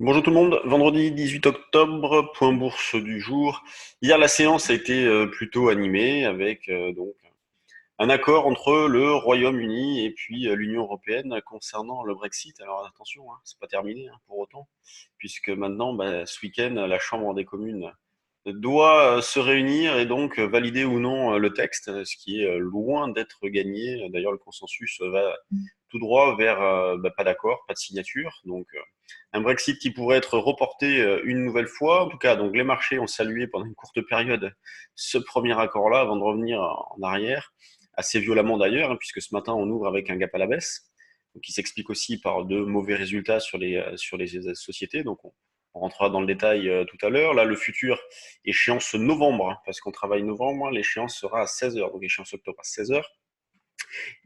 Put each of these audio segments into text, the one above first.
Bonjour tout le monde, vendredi 18 octobre, point bourse du jour. Hier, la séance a été plutôt animée avec donc un accord entre le Royaume-Uni et puis l'Union européenne concernant le Brexit. Alors attention, hein, c'est pas terminé hein, pour autant, puisque maintenant, ce week-end, la Chambre des communes doit se réunir et donc valider ou non le texte, ce qui est loin d'être gagné. D'ailleurs, le consensus va tout droit vers pas d'accord, pas de signature. Donc, un Brexit qui pourrait être reporté une nouvelle fois. En tout cas, donc les marchés ont salué pendant une courte période ce premier accord-là avant de revenir en arrière, assez violemment d'ailleurs, hein, puisque ce matin on ouvre avec un gap à la baisse, donc qui s'explique aussi par de mauvais résultats sur les sociétés. Donc, on rentrera dans le détail tout à l'heure. Là, le futur, échéance novembre, hein, parce qu'on travaille novembre, hein, l'échéance sera à 16 heures, donc échéance octobre à 16 heures.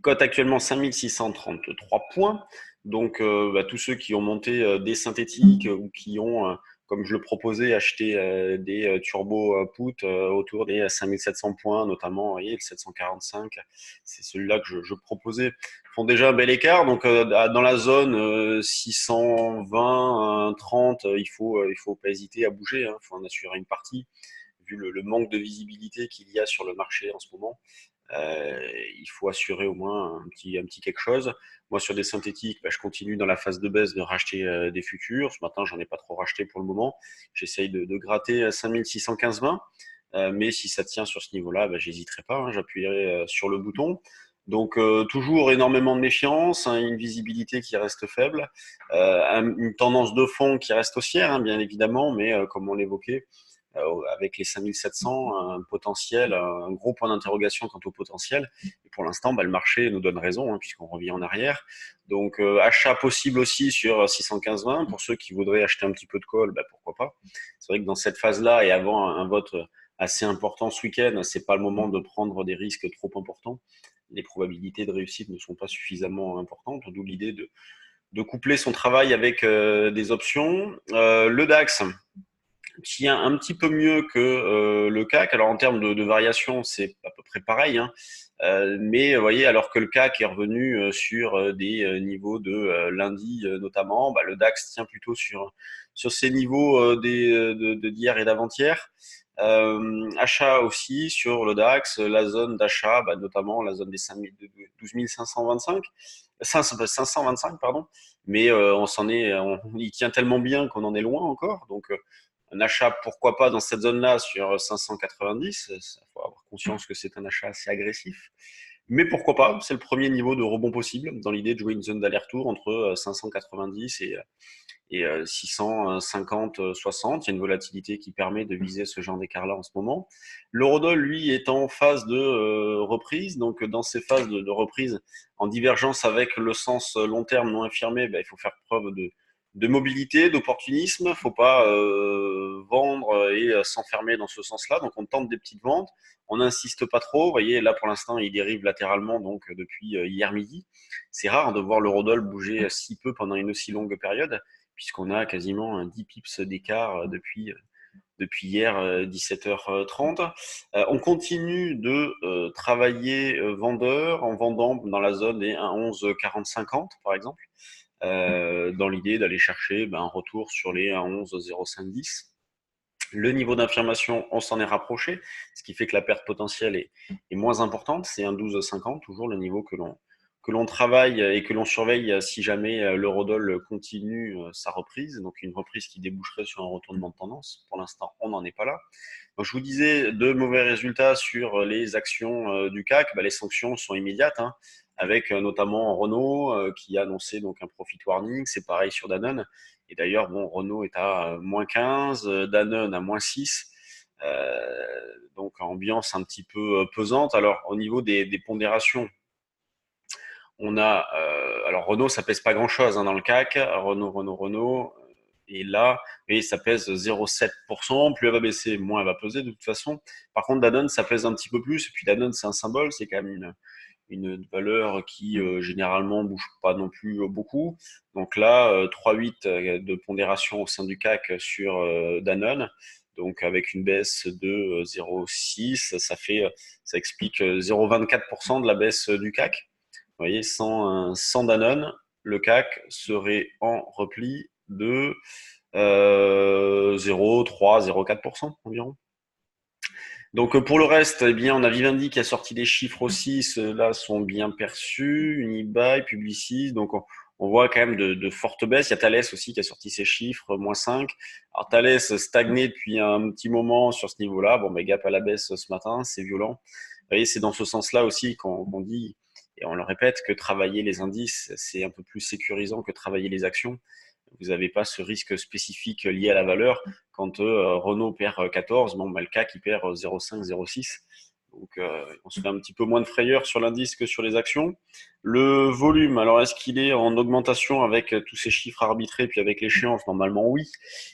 Cote actuellement 5633 points. Donc, tous ceux qui ont monté des synthétiques ou qui ont, comme je le proposais, acheté des turbo put autour des 5700 points, notamment, vous voyez, le 745, c'est celui-là que je proposais, font déjà un bel écart. Donc, dans la zone 620, 30, il faut pas hésiter à bouger. Il faut en assurer une partie, vu le manque de visibilité qu'il y a sur le marché en ce moment. Il faut assurer au moins un petit quelque chose. Moi, sur des synthétiques, je continue dans la phase de baisse de racheter des futurs. Ce matin, j'en ai pas trop racheté pour le moment. J'essaye de gratter 5615,20. Mais si ça tient sur ce niveau-là, j'hésiterai pas, hein, j'appuierai sur le bouton. Donc toujours énormément de méfiance, hein, une visibilité qui reste faible, une tendance de fond qui reste haussière, hein, bien évidemment, mais comme on l'évoquait, avec les 5700, un potentiel, un gros point d'interrogation quant au potentiel. Et pour l'instant, le marché nous donne raison, hein, puisqu'on revient en arrière. Donc, achat possible aussi sur 615,20. Pour ceux qui voudraient acheter un petit peu de call, pourquoi pas. C'est vrai que dans cette phase-là, et avant un vote assez important ce week-end, c'est pas le moment de prendre des risques trop importants. Les probabilités de réussite ne sont pas suffisamment importantes, d'où l'idée de coupler son travail avec des options. Le DAX, tient un petit peu mieux que le CAC. Alors en termes de variation, c'est à peu près pareil, hein. Mais vous voyez, alors que le CAC est revenu sur des niveaux de lundi notamment, le DAX tient plutôt sur ces niveaux d'hier et d'avant-hier. Achat aussi sur le DAX, la zone d'achat, notamment la zone des 12 525, 525 pardon, mais il tient tellement bien qu'on en est loin encore, donc un achat, pourquoi pas, dans cette zone-là sur 590. Il faut avoir conscience que c'est un achat assez agressif. Mais pourquoi pas, c'est le premier niveau de rebond possible dans l'idée de jouer une zone d'aller-retour entre 590 et 650, 60. Il y a une volatilité qui permet de viser ce genre d'écart-là en ce moment. L'eurodoll, lui, est en phase de reprise. Donc, dans ces phases de reprise, en divergence avec le sens long terme non infirmé, il faut faire preuve de mobilité, d'opportunisme. Il ne faut pas vendre et s'enfermer dans ce sens-là. Donc, on tente des petites ventes. On n'insiste pas trop. Vous voyez, là, pour l'instant, il dérive latéralement donc depuis hier midi. C'est rare de voir l'eurodoll bouger si peu pendant une aussi longue période, puisqu'on a quasiment un 10 pips d'écart depuis hier 17h30. On continue de travailler vendeur en vendant dans la zone des 1,11 40 50 par exemple, dans l'idée d'aller chercher un retour sur les 1,11 05 10. Le niveau d'infirmation, on s'en est rapproché, ce qui fait que la perte potentielle est moins importante. C'est un 12,50, toujours le niveau que l'on travaille et que l'on surveille si jamais l'eurodoll continue sa reprise. Donc une reprise qui déboucherait sur un retournement de tendance. Pour l'instant, on n'en est pas là. Donc, je vous disais, de mauvais résultats sur les actions du CAC. Les sanctions sont immédiates, hein, avec notamment Renault qui a annoncé donc un profit warning. C'est pareil sur Danone. Et d'ailleurs, Renault est à moins 15, Danone à moins 6. Donc, ambiance un petit peu pesante. Alors, au niveau des pondérations, on a, alors Renault, ça pèse pas grand-chose hein, dans le CAC. Renault. Et là, oui, ça pèse 0,7%. Plus elle va baisser, moins elle va peser de toute façon. Par contre, Danone, ça pèse un petit peu plus. Et puis Danone, c'est un symbole, c'est quand même une valeur qui généralement bouge pas non plus beaucoup. Donc là, 3,8 de pondération au sein du CAC sur Danone. Donc avec une baisse de 0,6, ça explique 0,24% de la baisse du CAC. Vous voyez, sans Danone, le CAC serait en repli de 0,3, 0,4% environ. Donc pour le reste, eh bien, on a Vivendi qui a sorti des chiffres aussi, ceux-là sont bien perçus, Unibail, Publicis, donc on voit quand même de fortes baisses. Il y a Thales aussi qui a sorti ses chiffres, -5. Alors Thales stagné depuis un petit moment sur ce niveau-là, bon, mais Gap à la baisse ce matin, c'est violent. Vous voyez, c'est dans ce sens-là aussi qu'on dit, et on le répète, que travailler les indices, c'est un peu plus sécurisant que travailler les actions. Vous n'avez pas ce risque spécifique lié à la valeur. Quand Renault perd 14, bon, bah, le CAC il perd 0,5, 0,6. Donc on se fait un petit peu moins de frayeur sur l'indice que sur les actions. Le volume, alors est-ce qu'il est en augmentation avec tous ces chiffres arbitrés puis avec l'échéance? Normalement oui.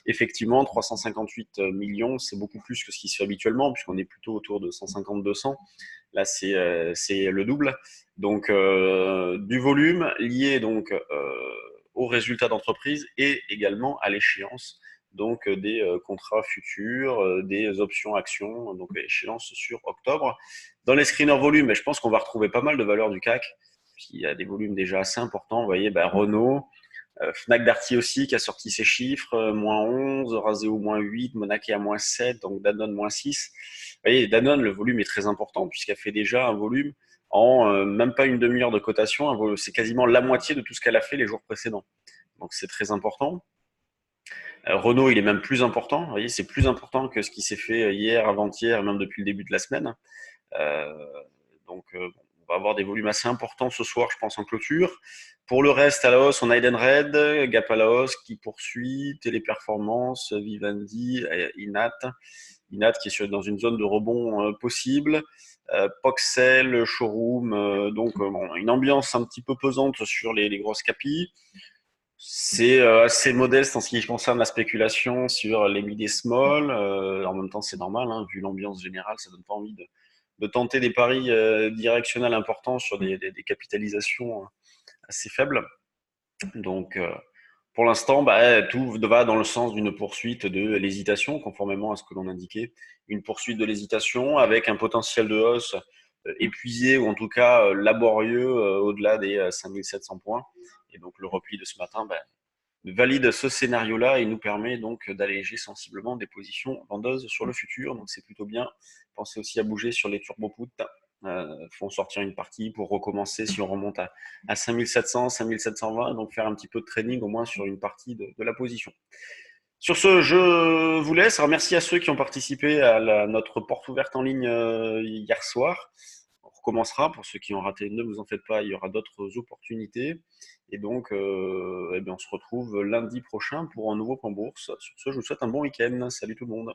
Effectivement, 358 millions, c'est beaucoup plus que ce qui se fait habituellement puisqu'on est plutôt autour de 150-200. Là, c'est le double. Donc, du volume lié donc aux résultats d'entreprise et également à l'échéance donc des contrats futurs, des options actions, donc échéance sur octobre. Dans les screeners volume, je pense qu'on va retrouver pas mal de valeurs du CAC. Puis il y a des volumes déjà assez importants. Vous voyez, Renault, Fnac Darty aussi qui a sorti ses chiffres, -11, Raseo -8, Monaco à -7, donc Danone -6. Vous voyez, Danone, le volume est très important puisqu'elle fait déjà un volume en même pas une demi-heure de cotation. C'est quasiment la moitié de tout ce qu'elle a fait les jours précédents. Donc c'est très important. Renault, il est même plus important. Vous voyez, c'est plus important que ce qui s'est fait hier, avant-hier, même depuis le début de la semaine. Euh, donc, on va avoir des volumes assez importants ce soir, je pense, en clôture. Pour le reste, à la hausse, on a Edenred, Gap à la hausse qui poursuit, Téléperformance, Vivendi, Inat. Inat qui est dans une zone de rebond possible. Poxel, Showroom, donc bon, une ambiance un petit peu pesante sur les grosses capis. C'est assez modeste en ce qui concerne la spéculation sur les mid et small. En même temps, c'est normal, hein, vu l'ambiance générale, ça donne pas envie de tenter des paris directionnels importants sur des capitalisations assez faibles. Donc, pour l'instant, tout va dans le sens d'une poursuite de l'hésitation, conformément à ce que l'on indiquait. Une poursuite de l'hésitation avec un potentiel de hausse épuisé ou en tout cas laborieux au-delà des 5700 points. Et donc, le repli de ce matin valide ce scénario-là et nous permet donc d'alléger sensiblement des positions vendeuses sur le futur. Donc, c'est plutôt bien. Pensez aussi à bouger sur les turbo-puts. Font sortir une partie pour recommencer si on remonte à 5700, 5720, donc faire un petit peu de trading au moins sur une partie de la position. Sur ce, je vous laisse. Alors, merci à ceux qui ont participé à notre porte ouverte en ligne hier soir. On recommencera. Pour ceux qui ont raté, ne vous en faites pas, il y aura d'autres opportunités. Et donc, on se retrouve lundi prochain pour un nouveau point bourse. Sur ce, je vous souhaite un bon week-end. Salut tout le monde.